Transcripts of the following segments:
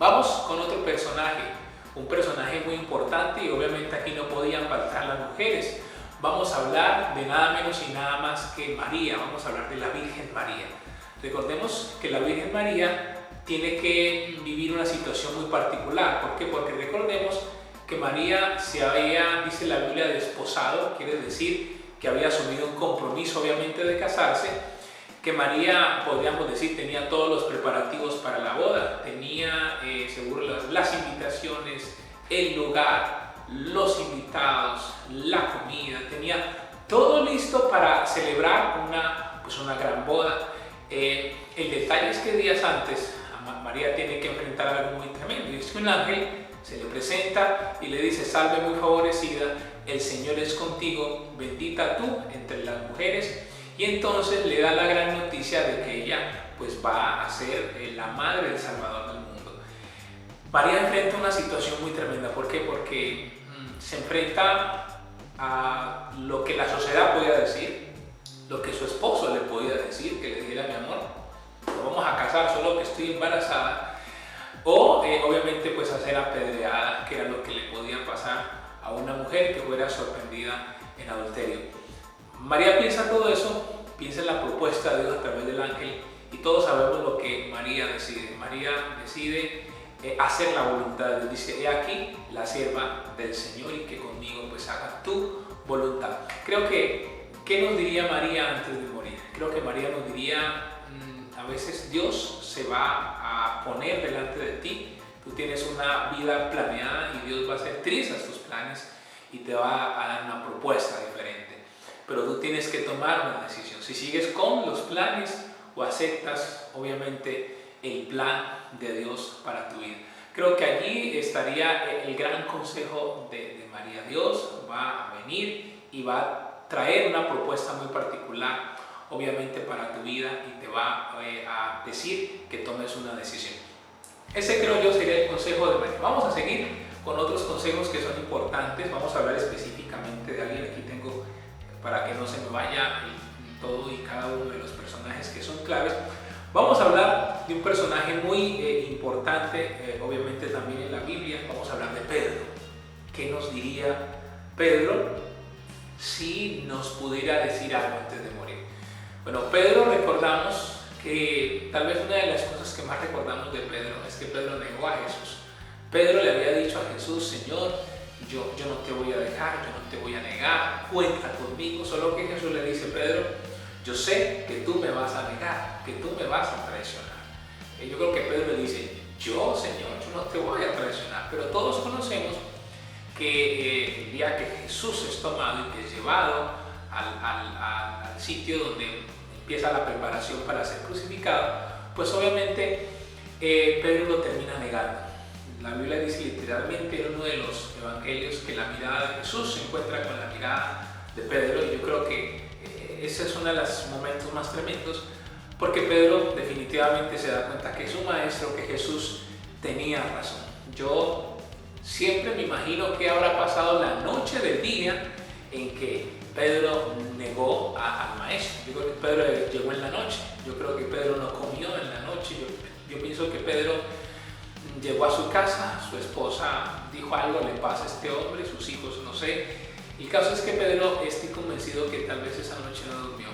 Vamos con otro personaje, un personaje muy importante y obviamente aquí no podían faltar las mujeres. Vamos a hablar de nada menos y nada más que María, vamos a hablar de la Virgen María. Recordemos que la Virgen María tiene que vivir una situación muy particular. ¿Por qué? Porque recordemos que María se había, dice la Biblia, desposado, quiere decir que había asumido un compromiso obviamente de casarse, que María, podríamos decir, tenía todos los preparativos para la boda, tenía seguro las invitaciones, el lugar, los invitados, la comida, tenía todo listo para celebrar una gran boda. El detalle es que días antes María tiene que enfrentar algo muy tremendo, y es que un ángel se le presenta y le dice: salve muy favorecida, el Señor es contigo, bendita tú entre las mujeres. Y entonces le da la gran noticia de que ella pues va a ser la madre del Salvador del mundo. María enfrenta una situación muy tremenda. ¿Por qué? Porque se enfrenta a lo que la sociedad podía decir, lo que su esposo le podía decir, que le dijera: mi amor, nos vamos a casar solo que estoy embarazada, o obviamente pues a ser apedreada, que era lo que le podía pasar a una mujer que fuera sorprendida en adulterio. María piensa todo eso, piensa en la propuesta de Dios a través del ángel, y todos sabemos lo que María decide. María decide hacer la voluntad de Dios. Dice: he aquí la sierva del Señor, y que conmigo pues haga tu voluntad. Creo que, ¿qué nos diría María antes de morir? Creo que María nos diría: a veces Dios se va a poner delante de ti, tú tienes una vida planeada y Dios va a hacer trizas tus planes y te va a dar una propuesta diferente. Pero tú tienes que tomar una decisión, si sigues con los planes o aceptas obviamente el plan de Dios para tu vida. Creo que allí estaría el gran consejo de María. Dios va a venir y va a traer una propuesta muy particular obviamente para tu vida, y te va a decir que tomes una decisión. Ese, creo yo, sería el consejo de María. Vamos a seguir con otros consejos que son importantes. Vamos a hablar específicamente de alguien. Aquí tengo, para que no se me vaya todo y cada uno de los personajes que son claves. Vamos a hablar de un personaje muy importante, obviamente también en la Biblia. Vamos a hablar de Pedro. ¿Qué nos diría Pedro si nos pudiera decir algo antes de morir? Bueno, Pedro, recordamos que tal vez una de las cosas que más recordamos de Pedro es que Pedro negó a Jesús. Pedro le había dicho a Jesús: Señor, yo no te voy a dejar, yo no te voy a negar, cuenta conmigo. Solo que Jesús le dice: Pedro, yo sé que tú me vas a negar, que tú me vas a traicionar. Y yo creo que Pedro le dice: yo, Señor, yo no te voy a traicionar. Pero todos conocemos que el día que Jesús es tomado y que es llevado al sitio donde empieza la preparación para ser crucificado, pues obviamente Pedro lo termina negando. La Biblia dice literalmente en uno de los evangelios que la mirada de Jesús se encuentra con la mirada de Pedro, y yo creo que ese es uno de los momentos más tremendos, porque Pedro definitivamente se da cuenta que su maestro, que Jesús, tenía razón. Yo siempre me imagino que habrá pasado la noche del día en que Pedro negó al maestro. Yo creo que Pedro llegó en la noche, yo creo que Pedro no comió en la noche, yo pienso que Pedro llegó a su casa, su esposa dijo: algo le pasa a este hombre, sus hijos no sé. El caso es que Pedro, estoy convencido que tal vez esa noche no durmió,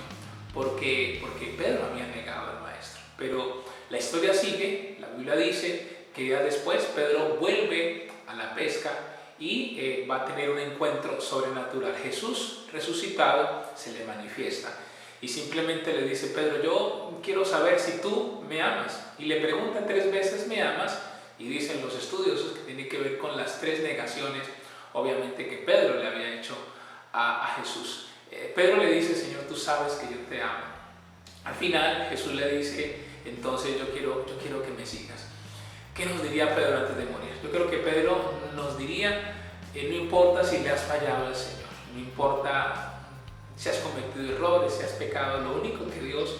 porque Pedro había negado al maestro. Pero la historia sigue. La Biblia dice que días después Pedro vuelve a la pesca y va a tener un encuentro sobrenatural. Jesús resucitado se le manifiesta y simplemente le dice: Pedro, yo quiero saber si tú me amas. Y le pregunta 3 veces: ¿me amas? Y dicen los estudiosos que tiene que ver con las 3 negaciones obviamente que Pedro le había hecho a Jesús. Pedro le dice: Señor, tú sabes que yo te amo. Al final Jesús le dice: entonces yo quiero que me sigas. ¿Qué nos diría Pedro antes de morir? Yo creo que Pedro nos diría: no importa si le has fallado al Señor, no importa si has cometido errores, si has pecado, lo único que Dios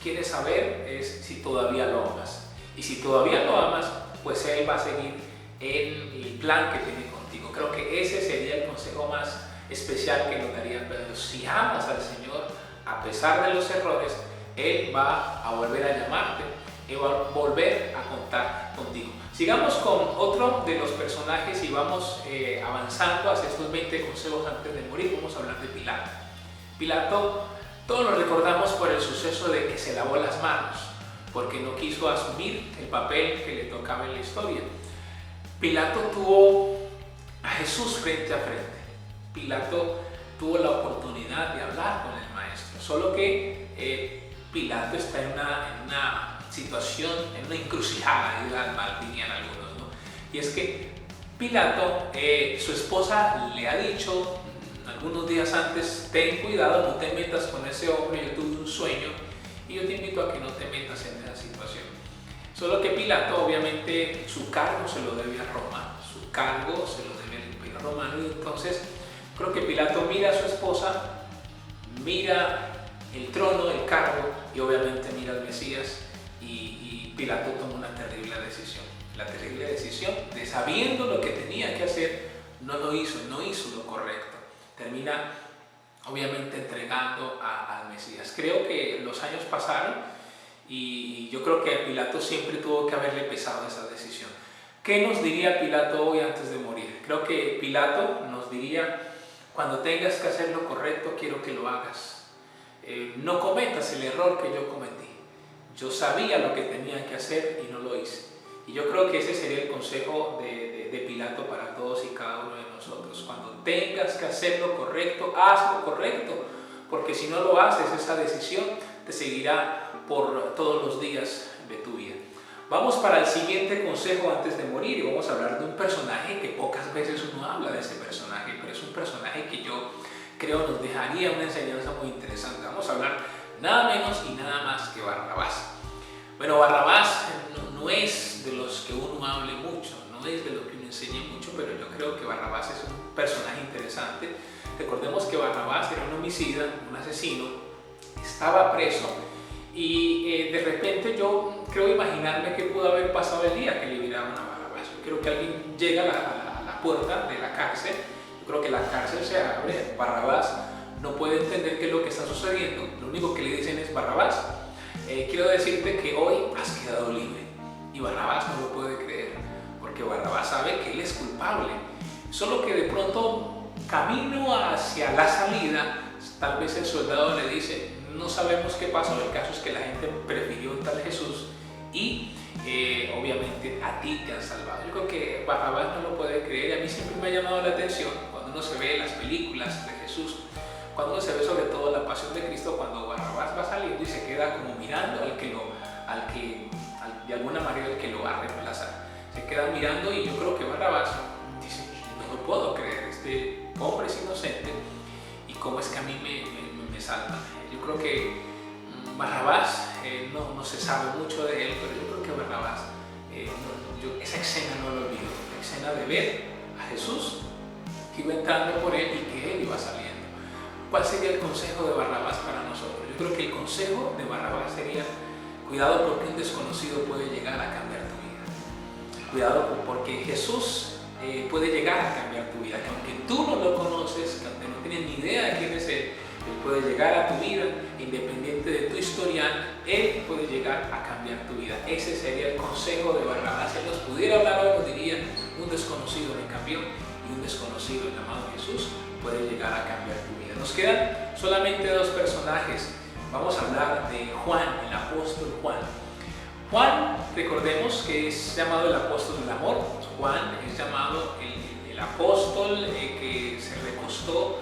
quiere saber es si todavía lo amas. Y si todavía lo amas, pues Él va a seguir en el plan que tiene contigo. Creo que ese sería el consejo más especial que nos daría Pedro. Si amas al Señor, a pesar de los errores, Él va a volver a llamarte, Él va a volver a contar contigo. Sigamos con otro de los personajes y vamos avanzando hacia estos 20 consejos antes de morir. Vamos a hablar de Pilato. Pilato, todos lo recordamos por el suceso de que se lavó las manos, porque no quiso asumir el papel que le tocaba en la historia. Pilato tuvo a Jesús frente a frente. Pilato tuvo la oportunidad de hablar con el maestro, solo que Pilato está en una situación, en una encrucijada, dirían algunos, ¿no? Y es que Pilato, su esposa le ha dicho algunos días antes: ten cuidado, no te metas con ese hombre, yo tuve un sueño y yo te invito a que no te metas en esa situación. Solo que Pilato, obviamente, su cargo se lo debe a Roma, su cargo se lo debe al Imperio Romano, y entonces creo que Pilato mira a su esposa, mira el trono, el cargo, y obviamente mira al Mesías, y Pilato toma una terrible decisión. La terrible decisión de, sabiendo lo que tenía que hacer, no lo hizo, no hizo lo correcto. Termina obviamente entregando al Mesías. Creo que los años pasaron y yo creo que a Pilato siempre tuvo que haberle pesado esa decisión. ¿Qué nos diría Pilato hoy antes de morir? Creo que Pilato nos diría: cuando tengas que hacer lo correcto, quiero que lo hagas. No cometas el error que yo cometí. Yo sabía lo que tenía que hacer y no lo hice. Y yo creo que ese sería el consejo de Pilato para todos y cada uno de nosotros. Cuando tengas que hacer lo correcto, haz lo correcto, porque si no lo haces, esa decisión te seguirá por todos los días de tu vida. Vamos para el siguiente consejo antes de morir, y vamos a hablar de un personaje que pocas veces uno habla de ese personaje, pero es un personaje que yo creo nos dejaría una enseñanza muy interesante. Vamos a hablar nada menos y nada más que Barrabás. Bueno, Barrabás no es de los que uno hable mucho, no es de los que uno enseñe mucho, pero yo creo que Barrabás es un personaje interesante. Recordemos que Barrabás era un homicida, un asesino, estaba preso, y de repente yo creo imaginarme que pudo haber pasado el día que liberaron a Barrabás. Yo creo que alguien llega a la puerta de la cárcel, yo creo que la cárcel se abre, Barrabás no puede entender qué es lo que está sucediendo, lo único que le dicen es: Barrabás, quiero decirte que hoy has quedado libre. Y Barrabás no lo puede creer, porque Barrabás sabe que él es culpable. Solo que de pronto, camino hacia la salida, tal vez el soldado le dice: no sabemos qué pasó, el caso es que la gente prefirió un tal Jesús y obviamente a ti te han salvado. Yo creo que Barrabás no lo puede creer, y a mí siempre me ha llamado la atención cuando uno se ve las películas de Jesús, cuando uno se ve sobre todo la pasión de Cristo, cuando Barrabás va saliendo y se queda como mirando de alguna manera el que lo va a reemplazar. Se queda mirando, y yo creo que Barrabás dice: no lo puedo creer, este hombre es inocente y cómo es que a mí me salva. Yo creo que Barrabás, no se sabe mucho de él, pero yo creo que Barrabás, esa escena no lo olvido, la escena de ver a Jesús que iba entrando por él y que él iba saliendo. ¿Cuál sería el consejo de Barrabás para nosotros? Yo creo que el consejo de Barrabás sería: cuidado, porque un desconocido puede llegar a cambiar tu vida. Cuidado, porque Jesús puede llegar a cambiar tu vida, que aunque tú no lo conoces, que aunque no tienes ni idea de quién es Él puede llegar a tu vida, independiente de tu historial, Él puede llegar a cambiar tu vida. Ese sería el consejo de Barrabás. Si Él nos pudiera hablar hoy, nos diría: un desconocido me cambió, y un desconocido llamado Jesús puede llegar a cambiar tu vida. Nos quedan solamente dos personajes. Vamos a hablar de Juan, el apóstol Juan. Juan, recordemos que es llamado el apóstol del amor. Juan es llamado el apóstol que se recostó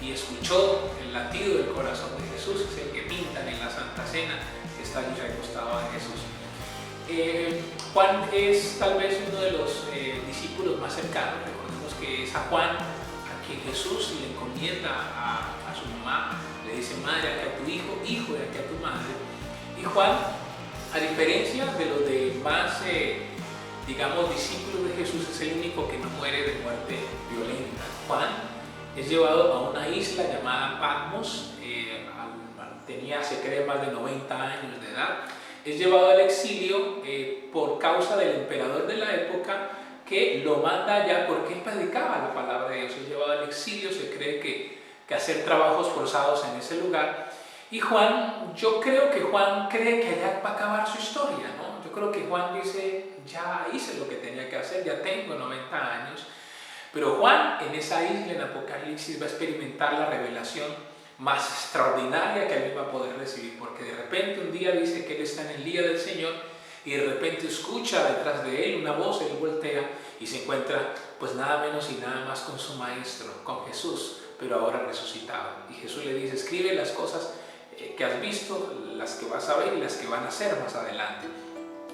y escuchó el latido del corazón de Jesús, es el que pintan en la Santa Cena, que está allí recostado en Jesús. Juan es tal vez uno de los discípulos más cercanos. Recordemos que es a Juan a quien Jesús le encomienda a su mamá, le dice: madre, aquí a tu hijo, hijo, de aquí a tu madre. Y Juan, a diferencia de los demás, discípulos de Jesús, es el único que no muere de muerte violenta. Juan es llevado a una isla llamada Patmos, se cree más de 90 años de edad. Es llevado al exilio por causa del emperador de la época, que lo manda allá porque él predicaba la palabra de Dios. Es llevado al exilio, se cree que hacer trabajos forzados en ese lugar. Y Juan, yo creo que Juan cree que allá va a acabar su historia, ¿no? Yo creo que Juan dice, ya hice lo que tenía que hacer, ya tengo 90 años. Pero Juan en esa isla en Apocalipsis va a experimentar la revelación más extraordinaria que él va a poder recibir, porque de repente un día dice que él está en el día del Señor y de repente escucha detrás de él una voz, él voltea y se encuentra pues nada menos y nada más con su maestro, con Jesús, pero ahora resucitado. Y Jesús le dice, escribe las cosas que has visto, las que vas a ver y las que van a ser más adelante.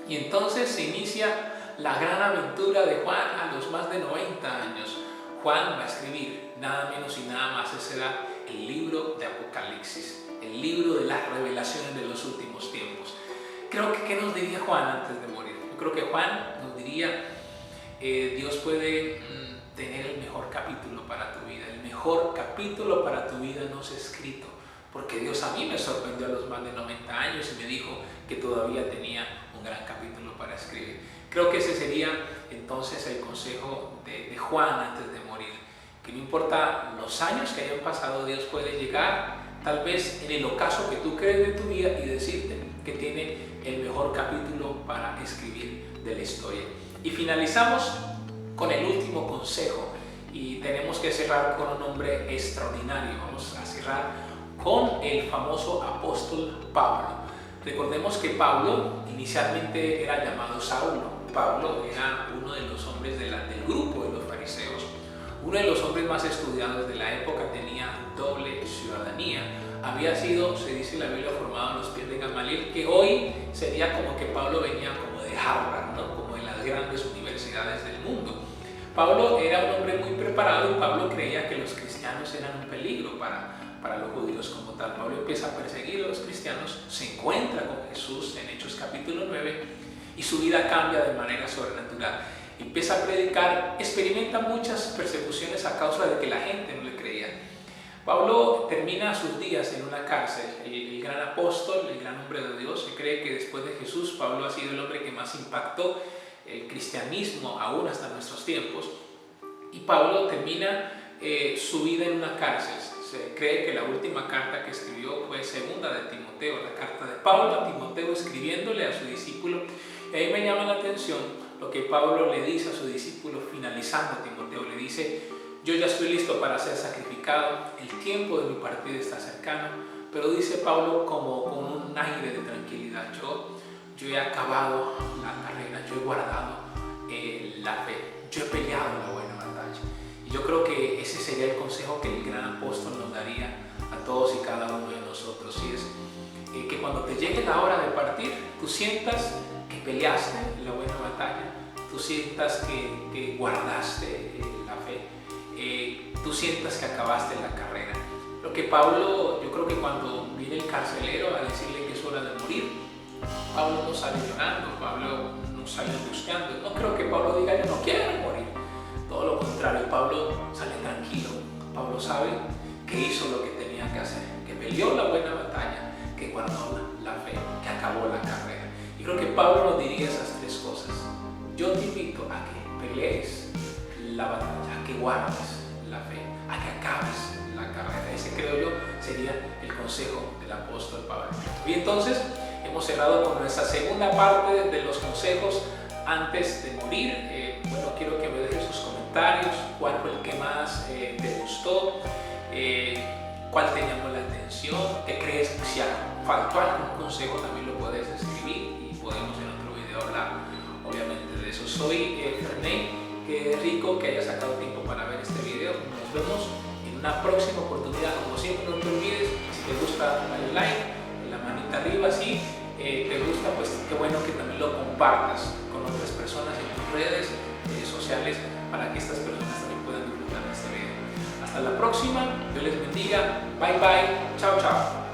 Y entonces se inicia la gran aventura de Juan a los más de 90 años. Juan va a escribir nada menos y nada más, ese será el libro de Apocalipsis, el libro de las revelaciones de los últimos tiempos. Creo que, ¿qué nos diría Juan antes de morir? Yo creo que Juan nos diría, Dios puede tener el mejor capítulo para tu vida. El mejor capítulo para tu vida no se ha escrito, porque Dios a mí me sorprendió a los más de 90 años y me dijo que todavía tenía un gran capítulo para escribir. Creo que ese sería entonces el consejo de Juan antes de morir, que no importa los años que hayan pasado, Dios puede llegar tal vez en el ocaso que tú crees de tu vida y decirte que tiene el mejor capítulo para escribir de la historia. Y finalizamos con el último consejo y tenemos que cerrar con un hombre extraordinario. Vamos a cerrar con el famoso apóstol Pablo. Recordemos que Pablo inicialmente era llamado Saulo. Pablo era uno de los hombres del grupo de los fariseos, uno de los hombres más estudiados de la época, tenía doble ciudadanía, había sido, se dice en la Biblia, formado en los pies de Gamaliel, que hoy sería como que Pablo venía como de Harvard, ¿no? Como de las grandes universidades del mundo. Pablo era un hombre muy preparado y Pablo creía que los cristianos eran un peligro para los judíos como tal. Pablo empieza a perseguir a los cristianos, se encuentra con Jesús en Hechos capítulo 9 y su vida cambia de manera sobrenatural. Empieza a predicar, experimenta muchas persecuciones a causa de que la gente no le creía. Pablo termina sus días en una cárcel. El gran apóstol, el gran hombre de Dios, se cree que después de Jesús, Pablo ha sido el hombre que más impactó el cristianismo aún hasta nuestros tiempos. Y Pablo termina su vida en una cárcel. Se cree que la última carta que escribió fue segunda de Timoteo, la carta de Pablo a Timoteo escribiéndole a su discípulo. Y ahí me llama la atención lo que Pablo le dice a su discípulo finalizando a Timoteo. Le dice, yo ya estoy listo para ser sacrificado, el tiempo de mi partida está cercano, pero dice Pablo como con un aire de tranquilidad, yo he acabado la carrera, yo he guardado la fe, yo he peleado la buena batalla. Y yo creo que ese sería el consejo que el gran apóstol nos daría a todos y cada uno de nosotros, y es que cuando te llegue la hora de partir, tú sientas que peleaste la buena batalla, tú sientas que guardaste la fe, tú sientas que acabaste la carrera. Lo que Pablo, yo creo que cuando viene el carcelero a decirle que es hora de morir, Pablo no sale llorando, Pablo no sale buscando. No creo que Pablo diga yo no quiero morir. Todo lo contrario, Pablo sale tranquilo. Pablo sabe que hizo lo que tenía que hacer, que peleó la buena batalla, que guardó la fe, que acabó la carrera. Y creo que Pablo nos diría esas tres cosas. Yo te invito a que pelees la batalla, a que guardes la fe, a que acabes la carrera. Ese, creo yo, sería el consejo del apóstol Pablo. Y entonces hemos cerrado con nuestra segunda parte de los consejos antes de morir. Bueno, quiero que me dejes sus comentarios, cuál fue el que más te gustó, cuál te llamó la atención, qué crees que si faltó algún consejo también lo puedes escribir y podemos en otro video hablar obviamente de eso. Soy Ferney, qué rico que hayas sacado tiempo para ver este video. Nos vemos en una próxima oportunidad. Como siempre, no te olvides, si te gusta, dale like, la manita arriba, si te gusta, pues qué bueno que también lo compartas con otras personas en tus redes sociales para que estas personas también puedan disfrutar de este video. Hasta la próxima, Dios les bendiga, bye bye, chao chao.